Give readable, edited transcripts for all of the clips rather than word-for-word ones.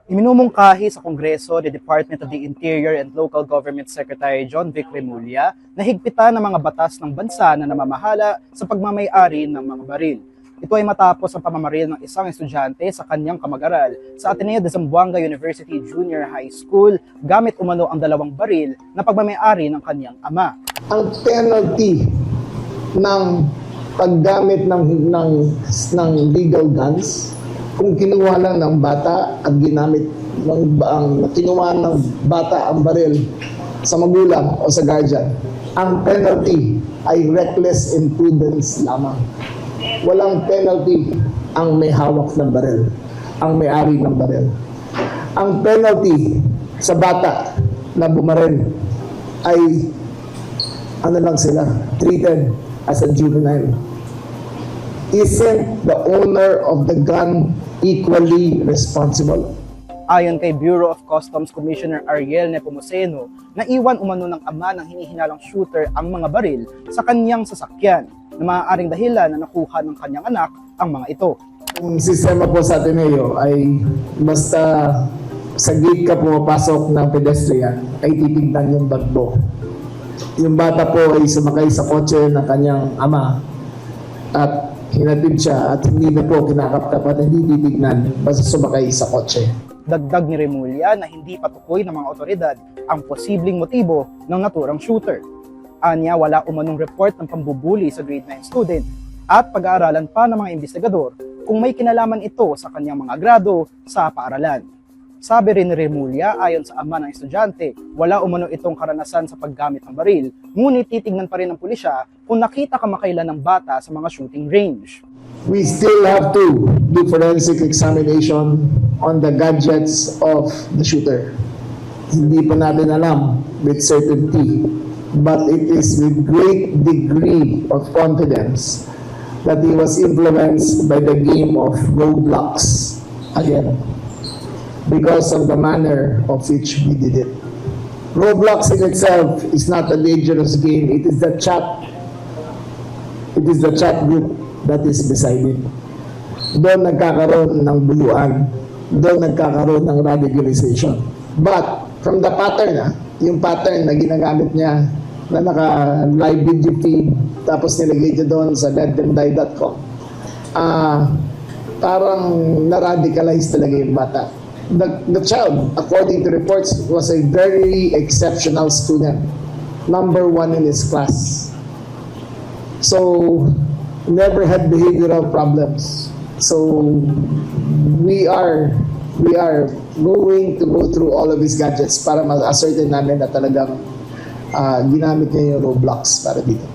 Iminumungkahi sa Kongreso ni Department of the Interior and Local Government Secretary John Vic Remulla na higpitan ng mga batas ng bansa na namamahala sa pagmamay-ari ng mga baril. Ito ay matapos ang pamamaril ng isang estudyante sa kanyang kamag-aral sa Ateneo de Zamboanga University Junior High School gamit umano ang 2 baril na pagmamay-ari ng kanyang ama. Ang penalty ng paggamit ng legal guns kung kinuha lang ng bata at ginamit kinuha ng bata ang baril sa magulang o sa guardian, ang penalty ay reckless imprudence lamang. Walang penalty ang may hawak ng baril, ang may-ari ng baril. Ang penalty sa bata na bumaril ay treated as a juvenile. Isn't the owner of the gun equally responsible? Ayon kay Bureau of Customs Commissioner Ariel Nepomuceno, naiwan umano ng ama ng hinihinalang shooter ang mga baril sa kanyang sasakyan na maaaring dahilan na nakuha ng kanyang anak ang mga ito. Ang sistema po sa Ateneo ay basta sa gate ka pumapasok ng pedestrian ay titignan yung bag mo. Yung bata po ay sumakay sa kotse ng kanyang ama at hinatid siya at hindi na po kinakapkap at hindi titignan basta sumakay sa kotse. Dagdag ni Remulla na hindi patukoy ng mga otoridad ang posibleng motibo ng naturang shooter. Anya, wala umanong report ng pambubuli sa grade 9 student at pag-aaralan pa ng mga investigador kung may kinalaman ito sa kanyang mga grado sa paaralan. Sabi rin ni Remulla, ayon sa ama ng estudyante, wala umano itong karanasan sa paggamit ng baril, ngunit titignan pa rin ng pulisya kung nakita kamakailan ng bata sa mga shooting range. We still have to do forensic examination on the gadgets of the shooter. Hindi pa natin alam with certainty, but it is with great degree of confidence that he was influenced by the game of Roblox again, because of the manner of which we did it. Roblox in itself is not a dangerous game. It is the chat group that is beside it. Doon nagkakaroon ng buluan. Doon nagkakaroon ng radicalization. But from the pattern, yung pattern na ginagamit niya na naka-live video feed tapos nilagay niya doon sa deadandie.com, parang na-radicalize talaga yung bata. The child, according to reports, was a very exceptional student, number 1 in his class. So, never had behavioral problems. So, we are going to go through all of his gadgets para ma-ascertain namin na talagang ginamit niya yung Roblox para dito.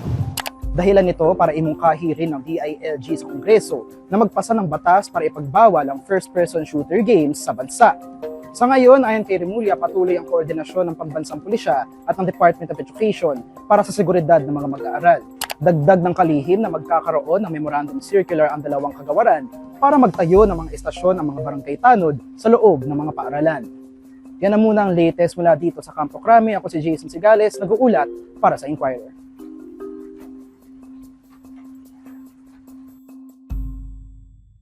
Dahilan nito para imungkahi rin ng DILG sa Kongreso na magpasa ng batas para ipagbawal ang first-person shooter games sa bansa. Sa ngayon, ayon kay Remulla, patuloy ang koordinasyon ng pambansang pulisya at ng Department of Education para sa seguridad ng mga mag-aaral. Dagdag ng kalihim na magkakaroon ng memorandum circular ang 2 kagawaran para magtayo ng mga estasyon ng mga barangay tanod sa loob ng mga paaralan. Yan na muna ang latest mula dito sa Campo Crame. Ako si Jason Sigales, nag-uulat para sa Inquirer.